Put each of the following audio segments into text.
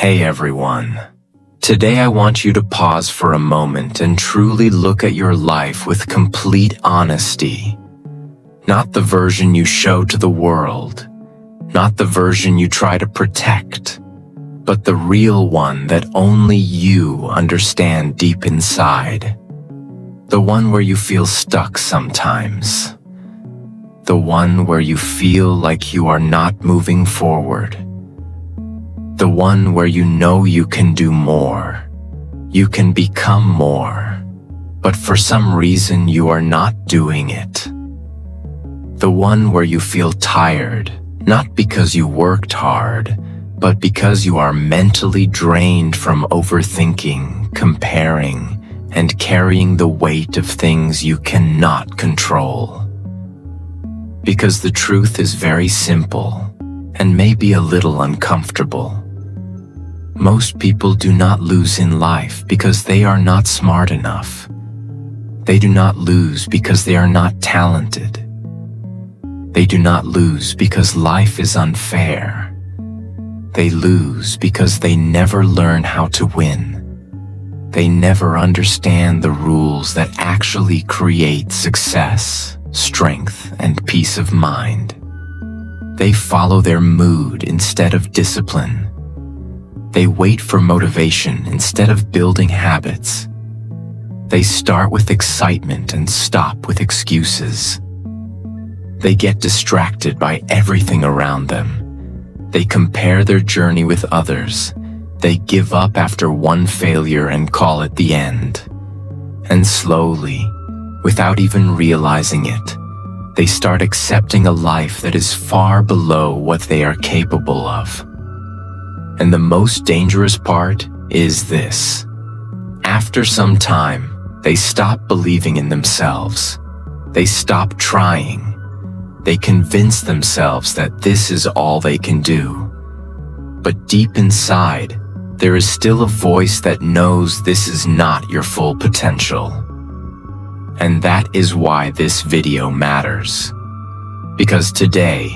Hey everyone. Today I want you to pause for a moment and truly look at your life with complete honesty. Not the version you show to the world, not the version you try to protect, but the real one that only you understand deep inside. The one where you feel stuck sometimes. The one where you feel like you are not moving forward. The one where you know you can do more. You can become more. But for some reason you are not doing it. The one where you feel tired, not because you worked hard, but because you are mentally drained from overthinking, comparing, and carrying the weight of things you cannot control. Because the truth is very simple, and maybe a little uncomfortable. Most people do not lose in life because they are not smart enough. They do not lose because they are not talented. They do not lose because life is unfair. They lose because they never learn how to win. They never understand the rules that actually create success, strength, and peace of mind. They follow their mood instead of discipline. They wait for motivation instead of building habits. They start with excitement and stop with excuses. They get distracted by everything around them. They compare their journey with others. They give up after one failure and call it the end. And slowly, without even realizing it, they start accepting a life that is far below what they are capable of. And the most dangerous part is this. After some time, they stop believing in themselves. They stop trying. They convince themselves that this is all they can do. But deep inside, there is still a voice that knows this is not your full potential. And that is why this video matters. Because today,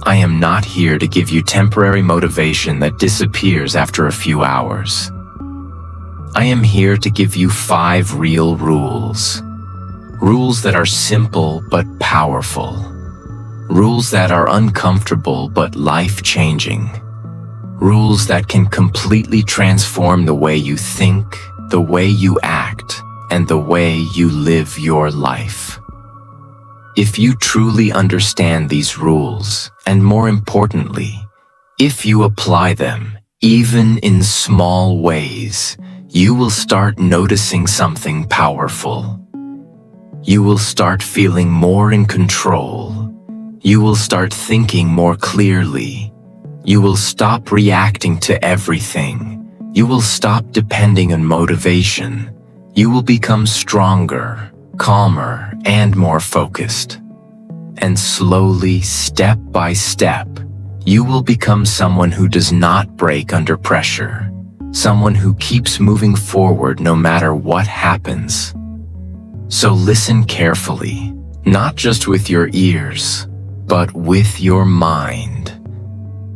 I am not here to give you temporary motivation that disappears after a few hours. I am here to give you 5 real rules. Rules that are simple but powerful. Rules that are uncomfortable but life-changing. Rules that can completely transform the way you think, the way you act, and the way you live your life. If you truly understand these rules, and more importantly, if you apply them, even in small ways, you will start noticing something powerful. You will start feeling more in control. You will start thinking more clearly. You will stop reacting to everything. You will stop depending on motivation. You will become stronger, calmer, and more focused. And slowly, step by step, you will become someone who does not break under pressure. Someone who keeps moving forward no matter what happens. So listen carefully, not just with your ears, but with your mind.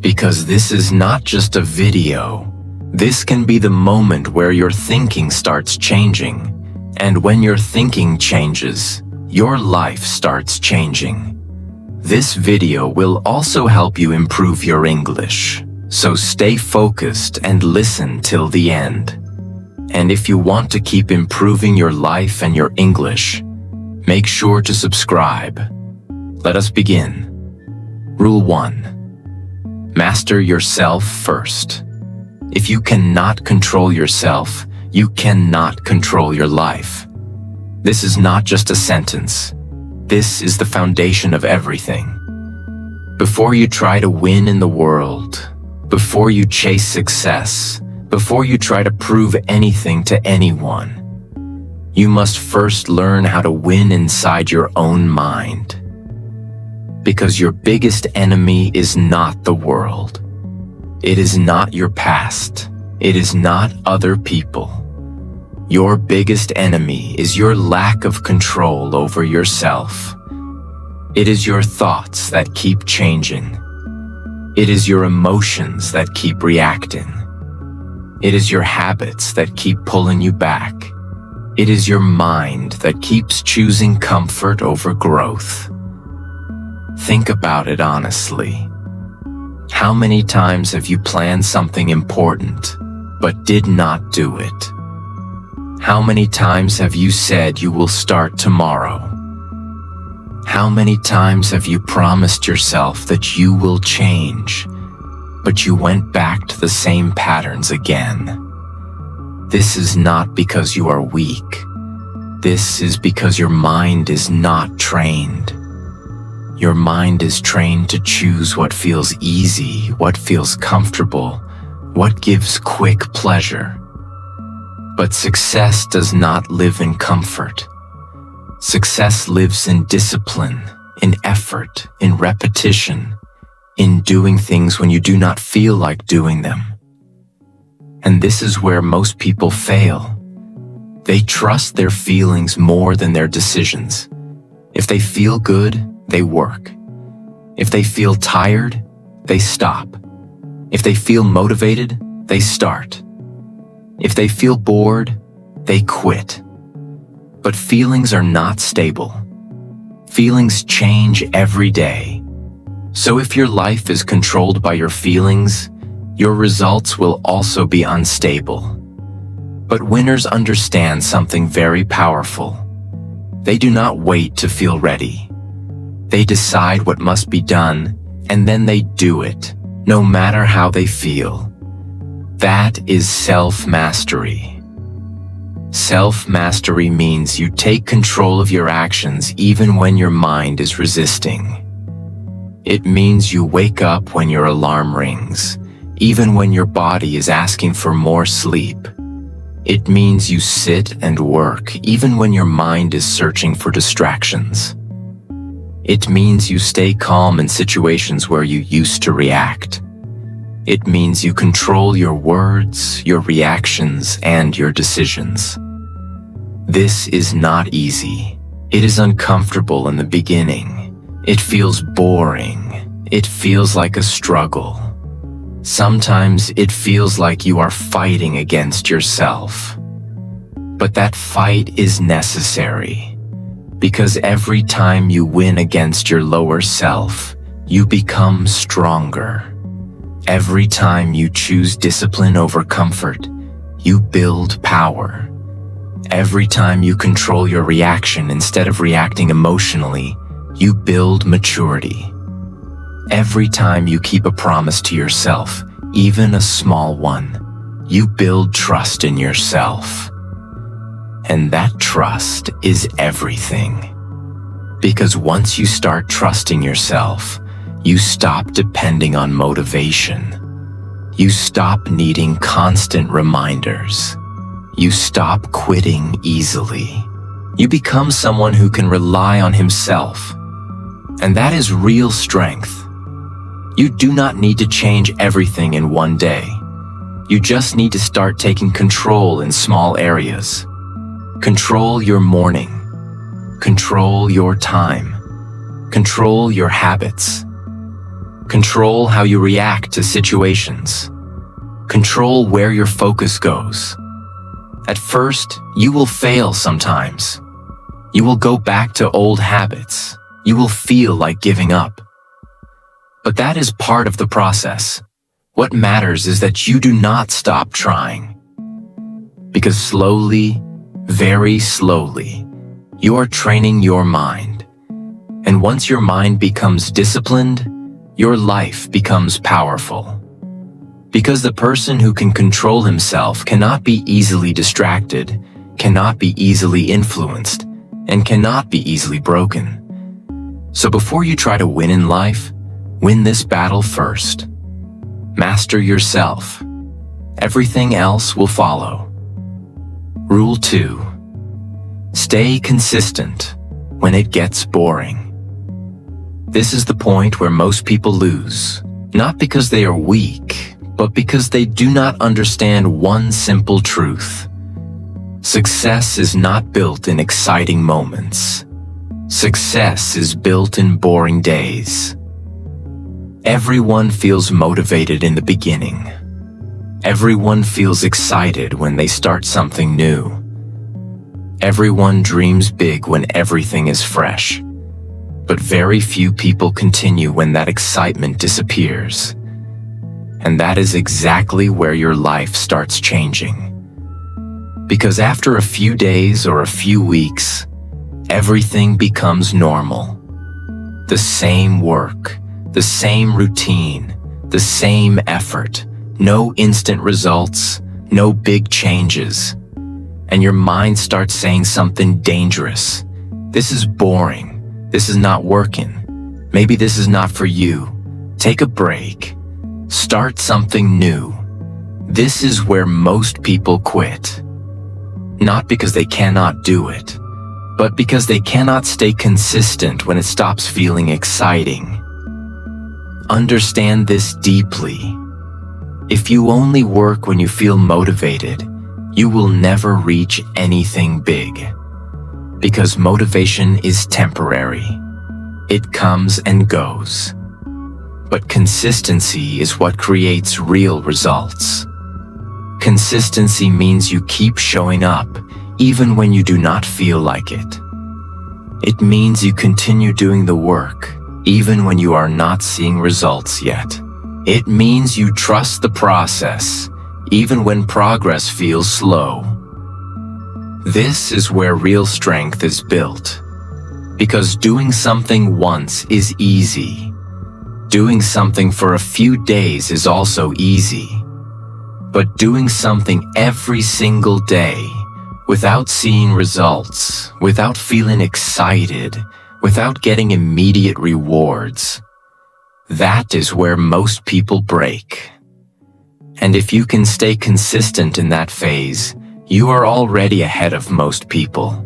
Because this is not just a video. This can be the moment where your thinking starts changing. And when your thinking changes, your life starts changing. This video will also help you improve your English. So stay focused and listen till the end. And if you want to keep improving your life and your English, make sure to subscribe. Let us begin. Rule 1. Master yourself first. If you cannot control yourself, you cannot control your life. This is not just a sentence. This is the foundation of everything. Before you try to win in the world, before you chase success, before you try to prove anything to anyone, you must first learn how to win inside your own mind. Because your biggest enemy is not the world. It is not your past. It is not other people. Your biggest enemy is your lack of control over yourself. It is your thoughts that keep changing. It is your emotions that keep reacting. It is your habits that keep pulling you back. It is your mind that keeps choosing comfort over growth. Think about it honestly. How many times have you planned something important, but did not do it? How many times have you said you will start tomorrow? How many times have you promised yourself that you will change, but you went back to the same patterns again? This is not because you are weak. This is because your mind is not trained. Your mind is trained to choose what feels easy, what feels comfortable, what gives quick pleasure. But success does not live in comfort. Success lives in discipline, in effort, in repetition, in doing things when you do not feel like doing them. And this is where most people fail. They trust their feelings more than their decisions. If they feel good, they work. If they feel tired, they stop. If they feel motivated, they start. If they feel bored, they quit. But feelings are not stable. Feelings change every day. So if your life is controlled by your feelings, your results will also be unstable. But winners understand something very powerful. They do not wait to feel ready. They decide what must be done, and then they do it, no matter how they feel. That is self-mastery. Self-mastery means you take control of your actions even when your mind is resisting. It means you wake up when your alarm rings, even when your body is asking for more sleep. It means you sit and work even when your mind is searching for distractions. It means you stay calm in situations where you used to react. It means you control your words, your reactions, and your decisions. This is not easy. It is uncomfortable in the beginning. It feels boring. It feels like a struggle. Sometimes it feels like you are fighting against yourself. But that fight is necessary, because every time you win against your lower self, you become stronger. Every time you choose discipline over comfort, you build power. Every time you control your reaction instead of reacting emotionally, you build maturity. Every time you keep a promise to yourself, even a small one, you build trust in yourself. And that trust is everything. Because once you start trusting yourself, you stop depending on motivation. You stop needing constant reminders. You stop quitting easily. You become someone who can rely on himself. And that is real strength. You do not need to change everything in one day. You just need to start taking control in small areas. Control your morning. Control your time. Control your habits. Control how you react to situations. Control where your focus goes. At first, you will fail sometimes. You will go back to old habits. You will feel like giving up. But that is part of the process. What matters is that you do not stop trying. Because slowly, very slowly, you are training your mind. And once your mind becomes disciplined, your life becomes powerful. Because the person who can control himself cannot be easily distracted, cannot be easily influenced, and cannot be easily broken. So before you try to win in life, win this battle first. Master yourself. Everything else will follow. Rule 2. Stay consistent when it gets boring. This is the point where most people lose, not because they are weak, but because they do not understand one simple truth. Success is not built in exciting moments. Success is built in boring days. Everyone feels motivated in the beginning. Everyone feels excited when they start something new. Everyone dreams big when everything is fresh. But very few people continue when that excitement disappears. And that is exactly where your life starts changing. Because after a few days or a few weeks, everything becomes normal. The same work, the same routine, the same effort, no instant results, no big changes. And your mind starts saying something dangerous. This is boring. This is not working. Maybe this is not for you. Take a break. Start something new. This is where most people quit. Not because they cannot do it, but because they cannot stay consistent when it stops feeling exciting. Understand this deeply. If you only work when you feel motivated, you will never reach anything big. Because motivation is temporary. It comes and goes. But consistency is what creates real results. Consistency means you keep showing up, even when you do not feel like it. It means you continue doing the work, even when you are not seeing results yet. It means you trust the process, even when progress feels slow. This is where real strength is built. Because doing something once is easy. Doing something for a few days is also easy. But doing something every single day, without seeing results, without feeling excited, without getting immediate rewards, that is where most people break. And if you can stay consistent in that phase, you are already ahead of most people.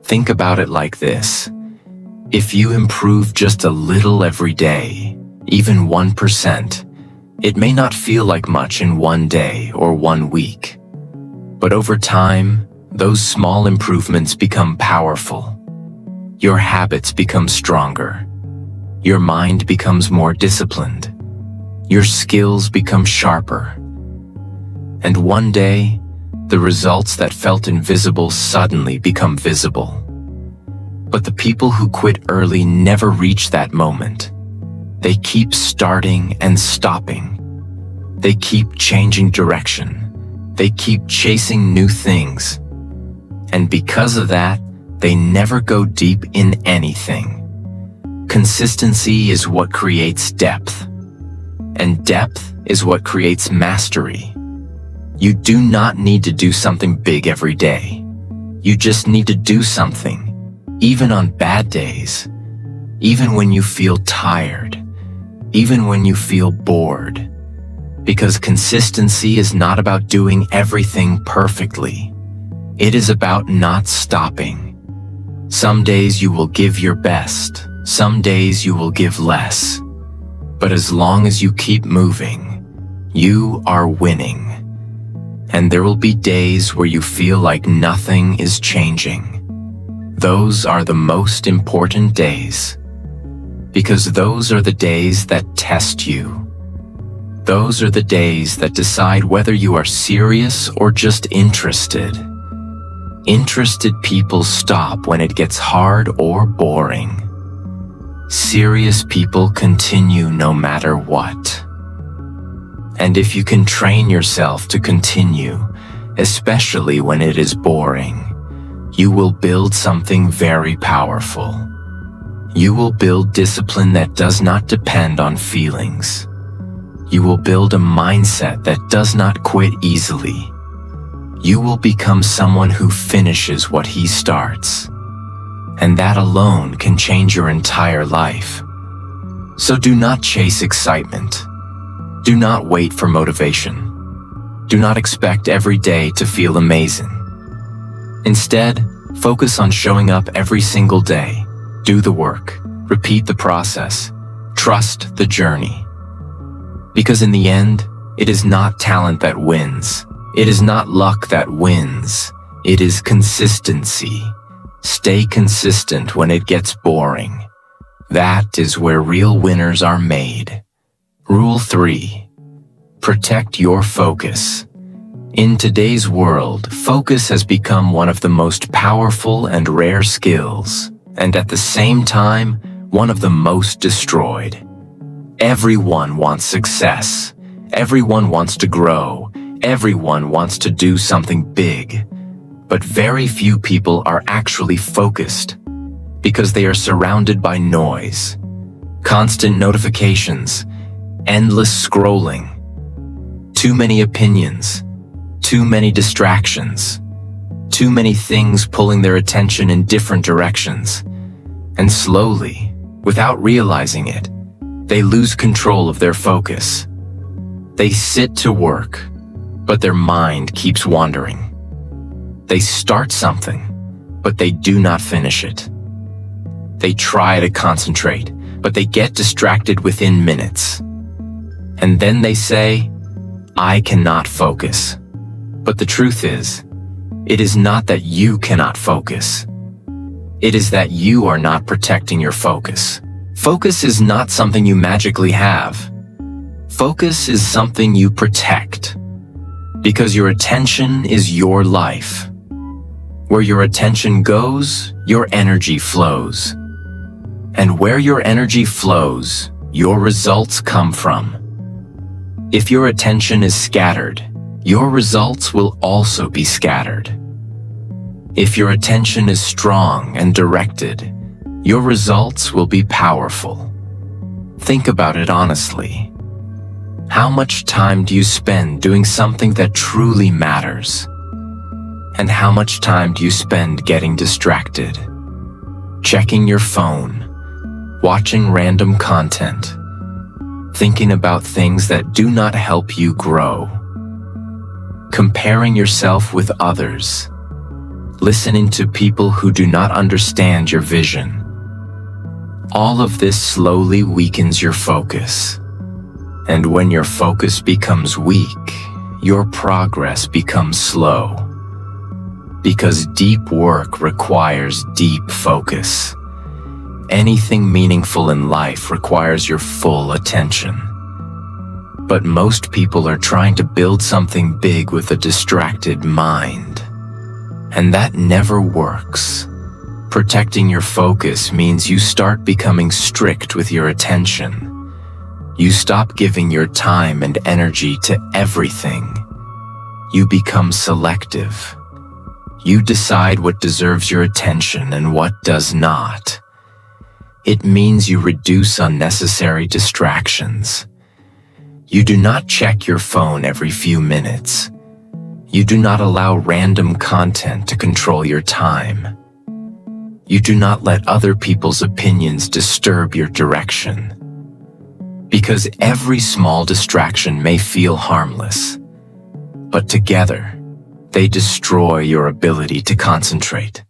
Think about it like this. If you improve just a little every day, even 1%, it may not feel like much in one day or 1 week. But over time, those small improvements become powerful. Your habits become stronger. Your mind becomes more disciplined. Your skills become sharper. And one day, the results that felt invisible suddenly become visible. But the people who quit early never reach that moment. They keep starting and stopping. They keep changing direction. They keep chasing new things. And because of that, they never go deep in anything. Consistency is what creates depth. And depth is what creates mastery. You do not need to do something big every day. You just need to do something, even on bad days, even when you feel tired, even when you feel bored. Because consistency is not about doing everything perfectly. It is about not stopping. Some days you will give your best. Some days you will give less. But as long as you keep moving, you are winning. And there will be days where you feel like nothing is changing. Those are the most important days. Because those are the days that test you. Those are the days that decide whether you are serious or just interested. Interested people stop when it gets hard or boring. Serious people continue no matter what. And if you can train yourself to continue, especially when it is boring, you will build something very powerful. You will build discipline that does not depend on feelings. You will build a mindset that does not quit easily. You will become someone who finishes what he starts. And that alone can change your entire life. So do not chase excitement. Do not wait for motivation. Do not expect every day to feel amazing. Instead, focus on showing up every single day. Do the work. Repeat the process. Trust the journey. Because in the end, it is not talent that wins. It is not luck that wins. It is consistency. Stay consistent when it gets boring. That is where real winners are made. Rule 3. Protect your focus. In today's world, focus has become one of the most powerful and rare skills, and at the same time, one of the most destroyed. Everyone wants success. Everyone wants to grow. Everyone wants to do something big. But very few people are actually focused because they are surrounded by noise, constant notifications, endless scrolling, too many opinions, too many distractions, too many things pulling their attention in different directions. And slowly, without realizing it, they lose control of their focus. They sit to work, but their mind keeps wandering. They start something, but they do not finish it. They try to concentrate, but they get distracted within minutes. And then they say, "I cannot focus." But the truth is, it is not that you cannot focus. It is that you are not protecting your focus. Focus is not something you magically have. Focus is something you protect. Because your attention is your life. Where your attention goes, your energy flows. And where your energy flows, your results come from. If your attention is scattered, your results will also be scattered. If your attention is strong and directed, your results will be powerful. Think about it honestly. How much time do you spend doing something that truly matters? And how much time do you spend getting distracted? Checking your phone, watching random content, thinking about things that do not help you grow, comparing yourself with others, listening to people who do not understand your vision. All of this slowly weakens your focus. And when your focus becomes weak, your progress becomes slow. Because deep work requires deep focus. Anything meaningful in life requires your full attention. But most people are trying to build something big with a distracted mind. And that never works. Protecting your focus means you start becoming strict with your attention. You stop giving your time and energy to everything. You become selective. You decide what deserves your attention and what does not. It means you reduce unnecessary distractions. You do not check your phone every few minutes. You do not allow random content to control your time. You do not let other people's opinions disturb your direction. Because every small distraction may feel harmless, but together, they destroy your ability to concentrate.